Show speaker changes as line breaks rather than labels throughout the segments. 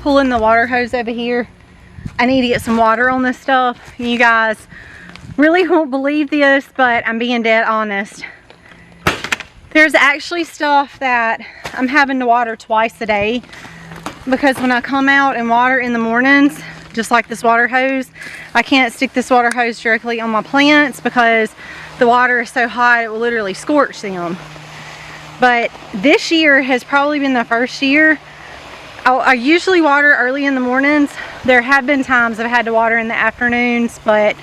pulling the water hose over here. I need to get some water on this stuff. You guys really won't believe this, but I'm being dead honest. There's actually stuff that I'm having to water twice a day because when I come out and water in the mornings, just like this water hose, I can't stick this water hose directly on my plants because the water is so hot it will literally scorch them. But this year has probably been the first year. I usually water early in the mornings. There have been times I've had to water in the afternoons, but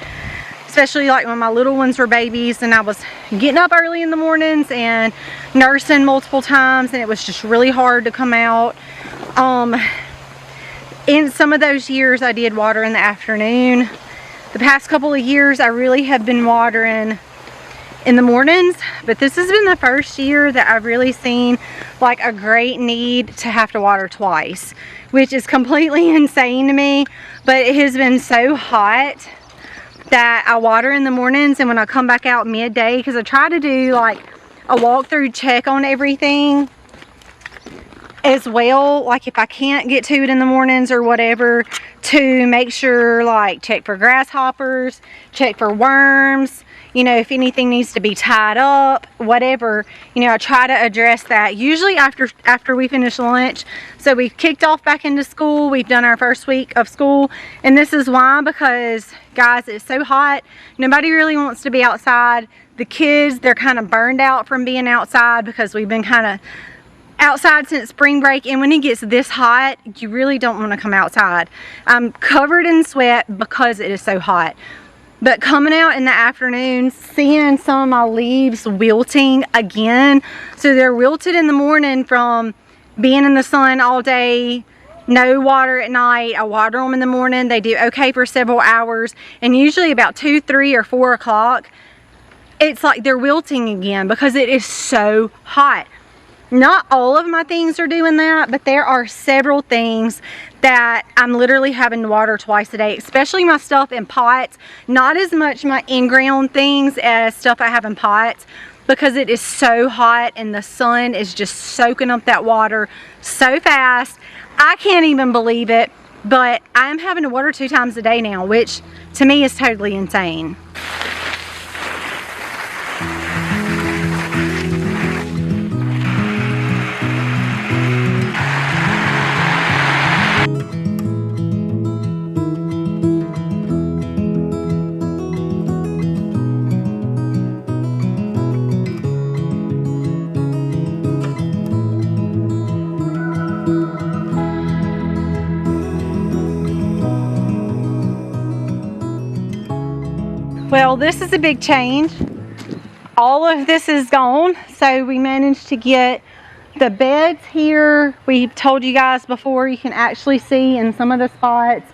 especially like when my little ones were babies and I was getting up early in the mornings and nursing multiple times, and it was just really hard to come out. In some of those years I did water in the afternoon. The past couple of years I really have been watering in the mornings, but this has been the first year that I've really seen like a great need to have to water twice, which is completely insane to me. But it has been so hot that I water in the mornings, and when I come back out midday, because I try to do like a walkthrough check on everything as well, like if I can't get to it in the mornings or whatever, to make sure, like check for grasshoppers, check for worms, you know, if anything needs to be tied up, whatever, you know, I try to address that usually after we finish lunch. So we've kicked off back into school. We've done our first week of school, and this is why, because guys, it's so hot. Nobody really wants to be outside. The kids, they're kind of burned out from being outside because we've been kind of outside since spring break, and when it gets this hot, you really don't want to come outside. I'm covered in sweat because it is so hot. But coming out in the afternoon, seeing some of my leaves wilting again. So they're wilted in the morning from being in the sun all day, no water at night. I water them in the morning. They do okay for several hours. And usually about 2, 3, or 4 o'clock, it's like they're wilting again because it is so hot. Not all of my things are doing that, but there are several things that I'm literally having to water twice a day, especially my stuff in pots. Not as much my in-ground things as stuff I have in pots, because it is so hot and the sun is just soaking up that water so fast. I can't even believe it, but I'm having to water 2 times a day now, which to me is totally insane. Well, this is a big change. All of this is gone, so we managed to get the beds here. We've told you guys before, you can actually see in some of the spots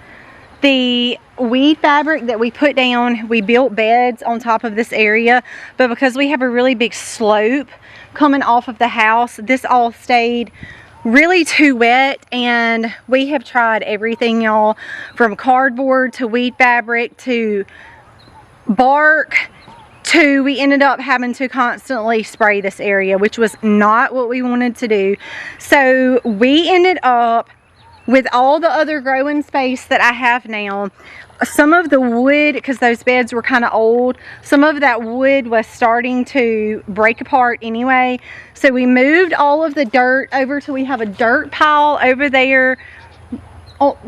the weed fabric that we put down. We built beds on top of this area, but because we have a really big slope coming off of the house, this all stayed really too wet, and we have tried everything, y'all, from cardboard to weed fabric to bark to we ended up having to constantly spray this area, which was not what we wanted to do. So we ended up with all the other growing space that I have now. Some of the wood, because those beds were kind of old, some of that wood was starting to break apart anyway. So we moved all of the dirt over to, we have a dirt pile over there,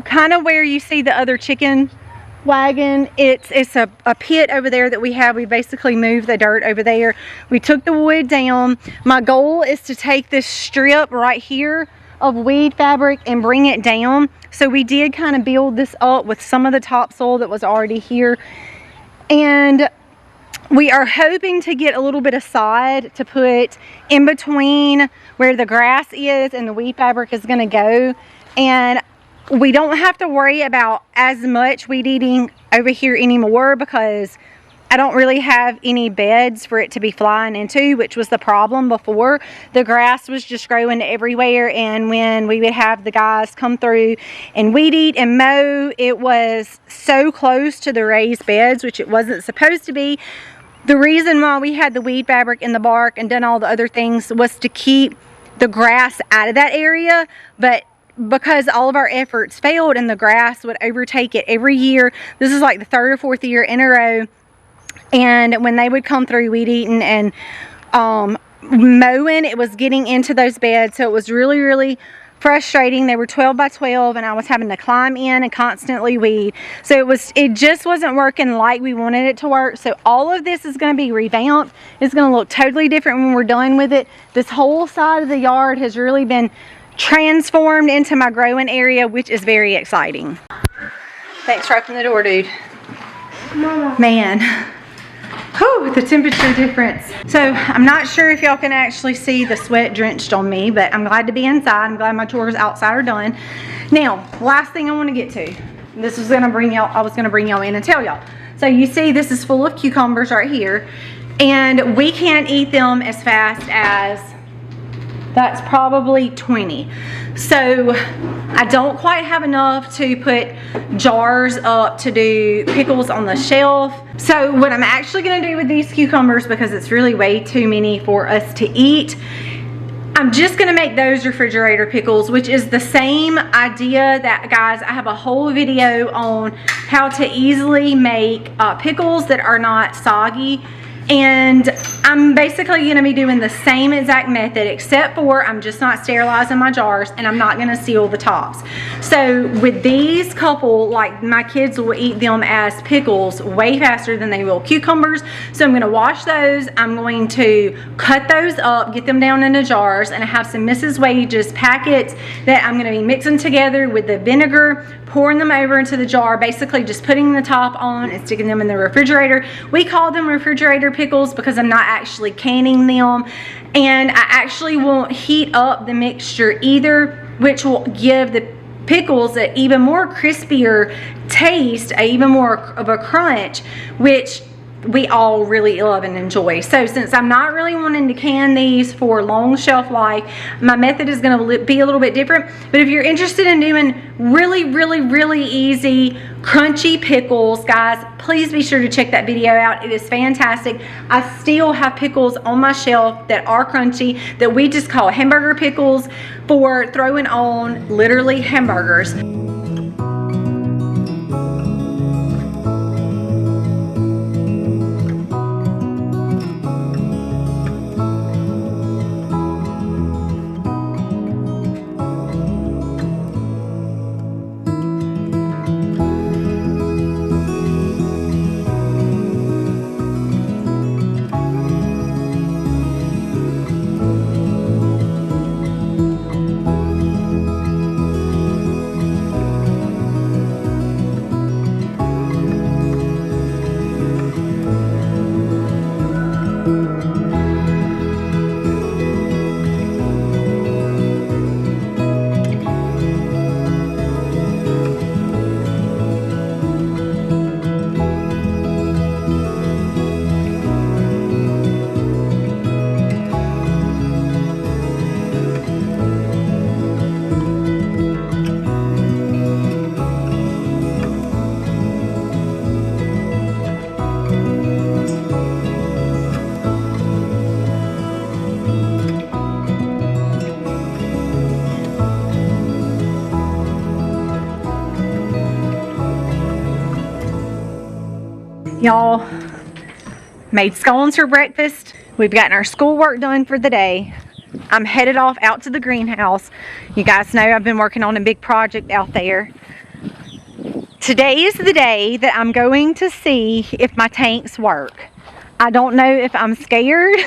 kind of where you see the other chicken wagon. It's a pit over there that we have. We basically moved the dirt over there. We took the wood down. My goal is to take this strip right here of weed fabric and bring it down. So we did kind of build this up with some of the topsoil that was already here, and we are hoping to get a little bit of sod to put in between where the grass is and the weed fabric is going to go, and we don't have to worry about as much weed eating over here anymore because I don't really have any beds for it to be flying into, which was the problem before. The grass was just growing everywhere, and when we would have the guys come through and weed eat and mow, it was so close to the raised beds, which it wasn't supposed to be. The reason why we had the weed fabric and the bark and done all the other things was to keep the grass out of that area, but because all of our efforts failed and the grass would overtake it every year. This is like the 3rd or 4th year in a row. And when they would come through weed eating and mowing, it was getting into those beds. So it was really, really frustrating. They were 12 by 12 and I was having to climb in and constantly weed. So it just wasn't working like we wanted it to work. So all of this is going to be revamped. It's going to look totally different when we're done with it. This whole side of the yard has really been transformed into my growing area, which is very exciting. Thanks for opening the door, dude. Mama. Man. Whew, the temperature difference. So I'm not sure if y'all can actually see the sweat drenched on me, but I'm glad to be inside. I'm glad my chores outside are done. Now, last thing I want to get to. This was gonna bring y'all, I was gonna bring y'all in and tell y'all. So you see this is full of cucumbers right here, and we can't eat them as fast as, that's probably 20. So I don't quite have enough to put jars up to do pickles on the shelf. So what I'm actually gonna do with these cucumbers, because it's really way too many for us to eat, I'm just gonna make those refrigerator pickles, which is the same idea that, guys, I have a whole video on how to easily make pickles that are not soggy. And I'm basically gonna be doing the same exact method, except for I'm just not sterilizing my jars and I'm not gonna seal the tops. So with these couple, like, my kids will eat them as pickles way faster than they will cucumbers. So I'm gonna wash those. I'm going to cut those up, get them down into jars, and I have some Mrs. Wages packets that I'm gonna be mixing together with the vinegar, pouring them over into the jar, basically just putting the top on and sticking them in the refrigerator. We call them refrigerator pickles because I'm not actually canning them, and I actually won't heat up the mixture either, which will give the pickles an even more crispier taste, even more of a crunch, which we all really love and enjoy. So since I'm not really wanting to can these for long shelf life, my method is going to be a little bit different. But if you're interested in doing really easy crunchy pickles, guys, please be sure to check that video out. It is fantastic. I still have pickles on my shelf that are crunchy that we just call hamburger pickles for throwing on literally hamburgers. Y'all, made scones for breakfast. We've gotten our schoolwork done for the day. I'm headed off out to the greenhouse. You guys know I've been working on a big project out there. Today is the day that I'm going to see if my tanks work. I don't know if I'm scared,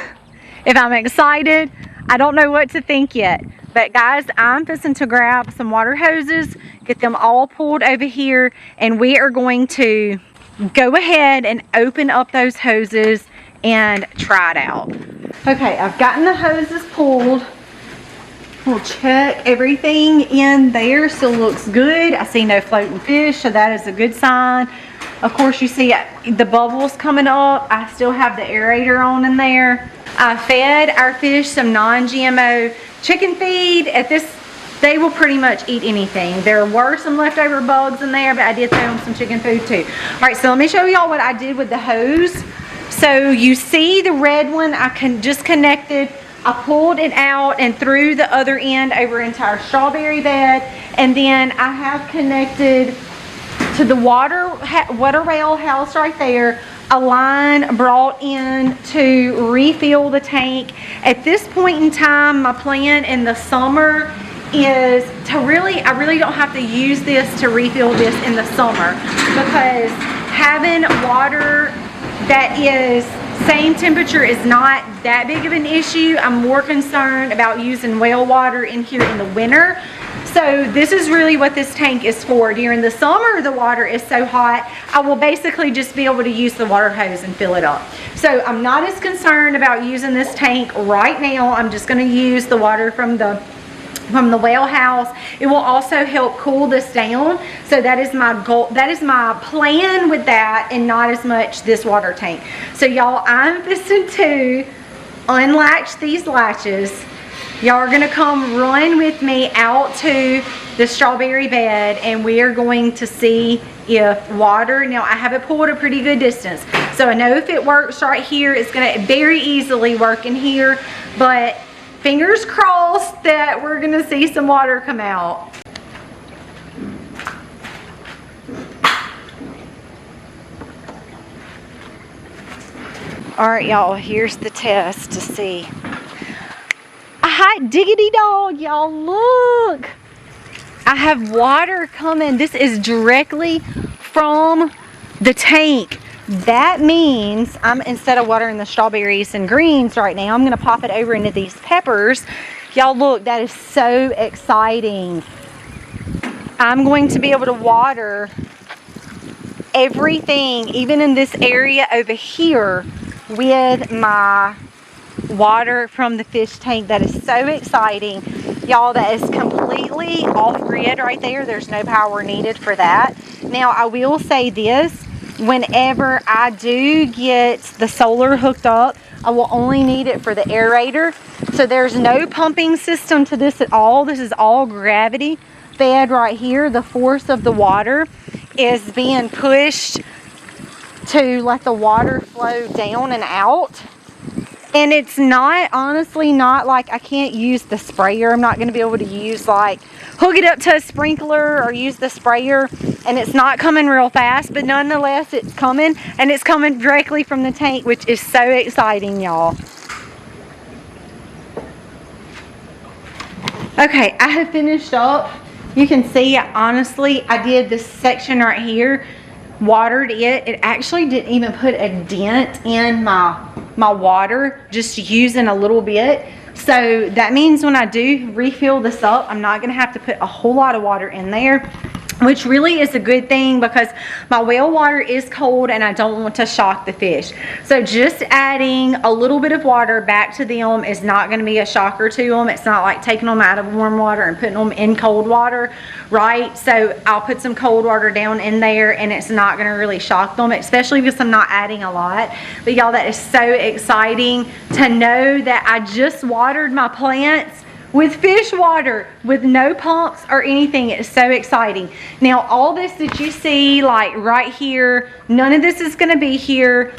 if I'm excited. I don't know what to think yet. But guys, I'm fixing to grab some water hoses, get them all pulled over here, and we are going to go ahead and open up those hoses and try it out. Okay, I've gotten the hoses pulled. We'll check everything in there. Still looks good. I see no floating fish, so that is a good sign. Of course, you see the bubbles coming up. I still have the aerator on in there. I fed our fish some non-GMO chicken feed. At this, they will pretty much eat anything. There were some leftover bugs in there, but I did throw them some chicken food too. All right, so let me show y'all what I did with the hose. So you see the red one, I just connected I pulled it out and threw the other end over into our strawberry bed, and then I have connected to the water rail house right there, a line brought in to refill the tank. At this point in time, my plan in the summer is to I really don't have to use this to refill this in the summer, because having water that is same temperature is not that big of an issue. I'm more concerned about using well water in here in the winter. So this is really what this tank is for. During the summer, the water is so hot, I will basically just be able to use the water hose and fill it up. So I'm not as concerned about using this tank right now. I'm just going to use the water from the well house. It will also help cool this down. So that is my goal. That is my plan with that, and not as much this water tank. So y'all, I'm fixing to unlatch these latches. Y'all are gonna come run with me out to the strawberry bed, and we are going to see if water, now I have it pulled a pretty good distance, so I know if it works right here, it's gonna very easily work in here, but fingers crossed that we're gonna see some water come out. All right, y'all, here's the test to see. A hot diggity dog, y'all, look. I have water coming. This is directly from the tank. That means instead of watering the strawberries and greens right now, I'm gonna pop it over into these peppers. Y'all look, that is so exciting. I'm going to be able to water everything, even in this area over here, with my water from the fish tank. That is so exciting. Y'all, that is completely off grid right there. There's no power needed for that. Now, I will say this. Whenever I do get the solar hooked up, I will only need it for the aerator. So there's no pumping system to this at all. This is all gravity fed right here. The force of the water is being pushed to let the water flow down and out. And it's not, honestly, not like I can't use the sprayer. I'm not going to be able to use, like, hook it up to a sprinkler or use the sprayer. And it's not coming real fast, but nonetheless, it's coming. And it's coming directly from the tank, which is so exciting, y'all. Okay, I have finished up. You can see, honestly, I did this section right here, watered it. It actually didn't even put a dent in my water, just using a little bit. So that means when I do refill this up, I'm not going to have to put a whole lot of water in there, which really is a good thing, because my well water is cold and I don't want to shock the fish. So just adding a little bit of water back to them is not going to be a shocker to them. It's not like taking them out of warm water and putting them in cold water, right? So I'll put some cold water down in there and it's not going to really shock them, especially because I'm not adding a lot. But y'all, that is so exciting to know that I just watered my plants with fish water, with no pumps or anything. It's so exciting. Now, all this that you see, like right here, none of this is going to be here.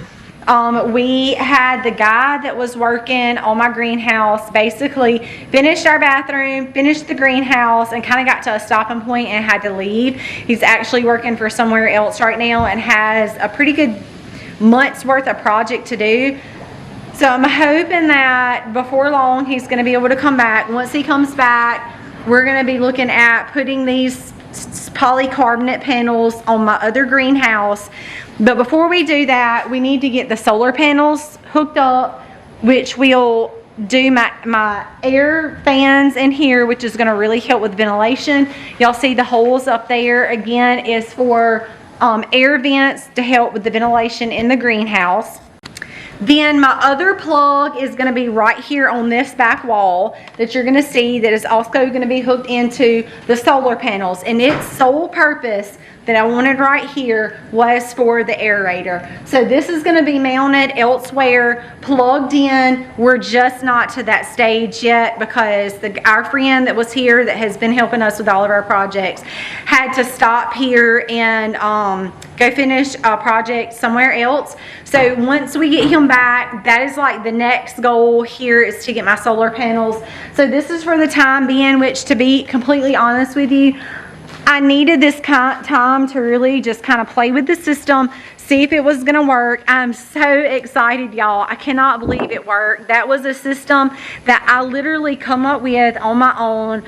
We had the guy that was working on my greenhouse basically finished our bathroom, finished the greenhouse, and kind of got to a stopping point and had to leave. He's actually working for somewhere else right now and has a pretty good month's worth of project to do. So I'm hoping that before long he's going to be able to come back. Once he comes back, we're going to be looking at putting these polycarbonate panels on my other greenhouse. But before we do that, we need to get the solar panels hooked up, which will do my air fans in here, which is going to really help with ventilation. Y'all see the holes up there, again, is for air vents to help with the ventilation in the greenhouse. Then my other plug is going to be right here on this back wall that you're going to see, that is also going to be hooked into the solar panels. And its sole purpose that I wanted right here was for the aerator. So this is going to be mounted elsewhere, plugged in. We're just not to that stage yet, because our friend that was here that has been helping us with all of our projects had to stop here and go finish a project somewhere else. So once we get him back, that is like the next goal here, is to get my solar panels. So this is for the time being, which, to be completely honest with you, I needed this time to really just kind of play with the system, see if it was going to work. I'm so excited, y'all. I cannot believe it worked. That was a system that I literally come up with on my own.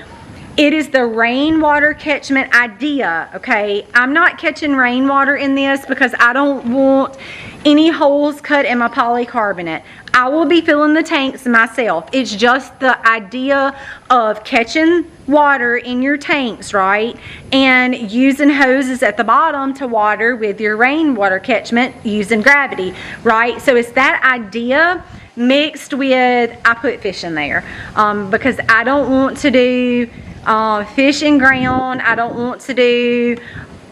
It is the rainwater catchment idea, okay? I'm not catching rainwater in this because I don't want any holes cut in my polycarbonate. I will be filling the tanks myself. It's just the idea of catching water in your tanks, right? And using hoses at the bottom to water with your rainwater catchment using gravity, right? So it's that idea mixed with, I put fish in there because I don't want to do fish in ground. I don't want to do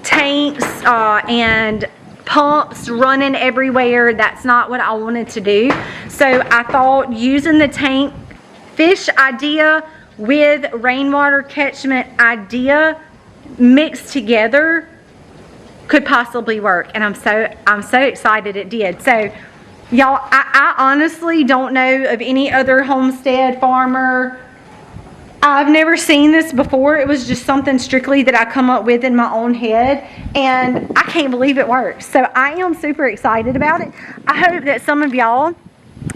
tanks and pumps running everywhere. That's not what I wanted to do. So I thought using the tank fish idea with rainwater catchment idea mixed together could possibly work, and I'm so excited it did. So y'all, I honestly don't know of any other homestead farmer. I've never seen this before. It was just something strictly that I come up with in my own head, and I can't believe it works. So I am super excited about it. I hope that some of y'all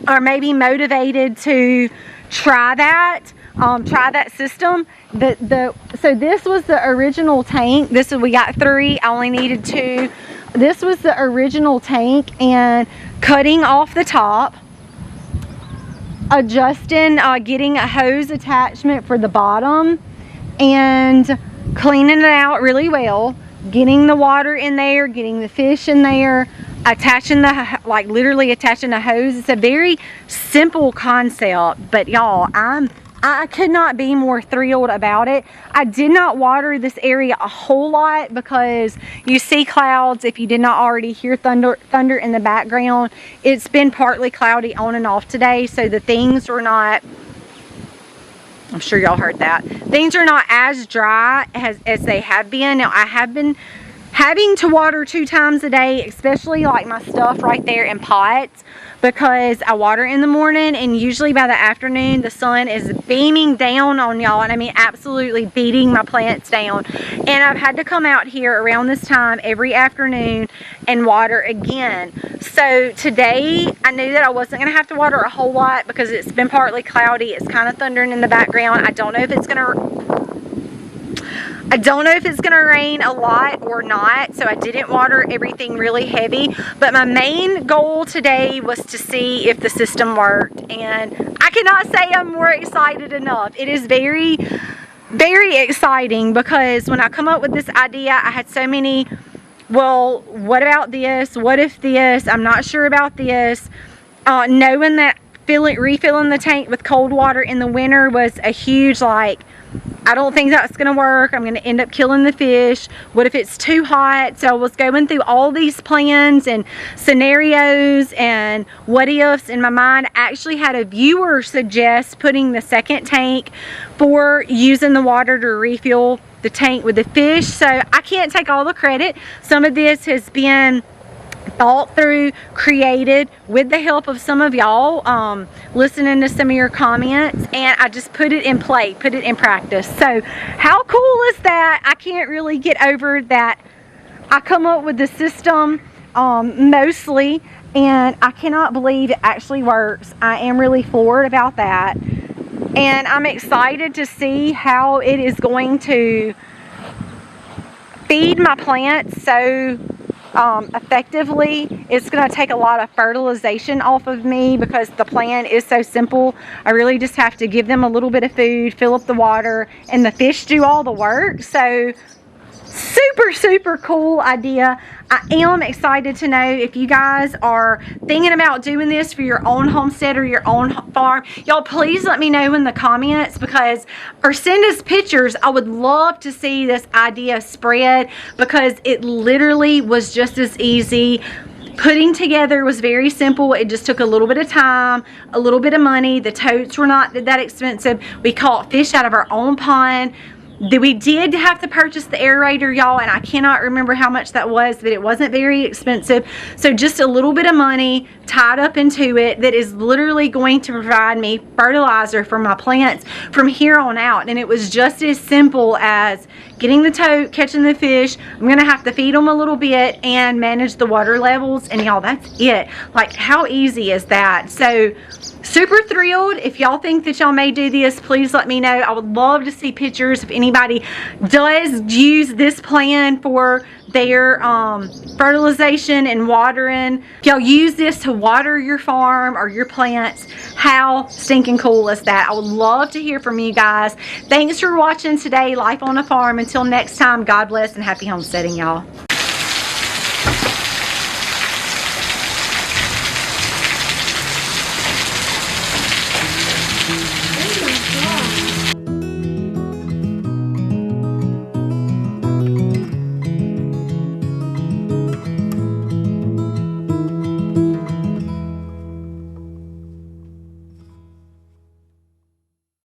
are maybe motivated to try that system. So this was the original tank. We got 3. I only needed 2. This was the original tank, and cutting off the top, adjusting, getting a hose attachment for the bottom, and cleaning it out really well, getting the water in there, getting the fish in there, attaching literally attaching the hose. It's a very simple concept, but y'all, I could not be more thrilled about it. I did not water this area a whole lot because you see clouds. If you did not already hear thunder in the background, it's been partly cloudy on and off today, so the things were not, I'm sure y'all heard that, things are not as dry as they have been. Now, I have been having to water 2 times a day, especially like my stuff right there in pots, because I water in the morning, and usually by the afternoon the sun is beaming down on y'all, and I mean absolutely beating my plants down. And I've had to come out here around this time every afternoon and water again. So today I knew that I wasn't going to have to water a whole lot because it's been partly cloudy. It's kind of thundering in the background. I don't know if it's going to rain a lot or not, so I didn't water everything really heavy. But my main goal today was to see if the system worked, and I cannot say I'm more excited enough. It is very, very exciting because when I come up with this idea, I had so many, well, what about this? What if this? I'm not sure about this. Knowing that refilling the tank with cold water in the winter was a huge, like, I don't think that's going to work. I'm going to end up killing the fish. What if it's too hot? So I was going through all these plans and scenarios and what ifs in my mind. I actually had a viewer suggest putting the second tank for using the water to refill the tank with the fish. So I can't take all the credit. Some of this has been thought through, created with the help of some of y'all, listening to some of your comments, and I just put it in play, put it in practice. So how cool is that? I can't really get over that. I come up with the system mostly, and I cannot believe it actually works. I am really floored about that, and I'm excited to see how it is going to feed my plants so effectively. It's going to take a lot of fertilization off of me because the plan is so simple. I really just have to give them a little bit of food, fill up the water, and the fish do all the work. So super cool idea. I am excited to know if you guys are thinking about doing this for your own homestead or your own farm. Y'all, please let me know in the comments, or send us pictures. I would love to see this idea spread because it literally was just as easy. Putting together was very simple. It just took a little bit of time, a little bit of money. The totes were not that expensive. We caught fish out of our own pond. We did have to purchase the aerator, y'all, and I cannot remember how much that was, but it wasn't very expensive. So just a little bit of money tied up into it that is literally going to provide me fertilizer for my plants from here on out. And it was just as simple as getting the tote, catching the fish. I'm gonna have to feed them a little bit and manage the water levels, and y'all, that's it. Like, how easy is that? So super thrilled. If y'all think that y'all may do this, please let me know. I would love to see pictures if anybody does use this plan for their fertilization and watering. If y'all use this to water your farm or your plants, how stinking cool is that? I would love to hear from you guys. Thanks for watching today, Life on a Farm. Until next time, God bless and happy homesteading, y'all.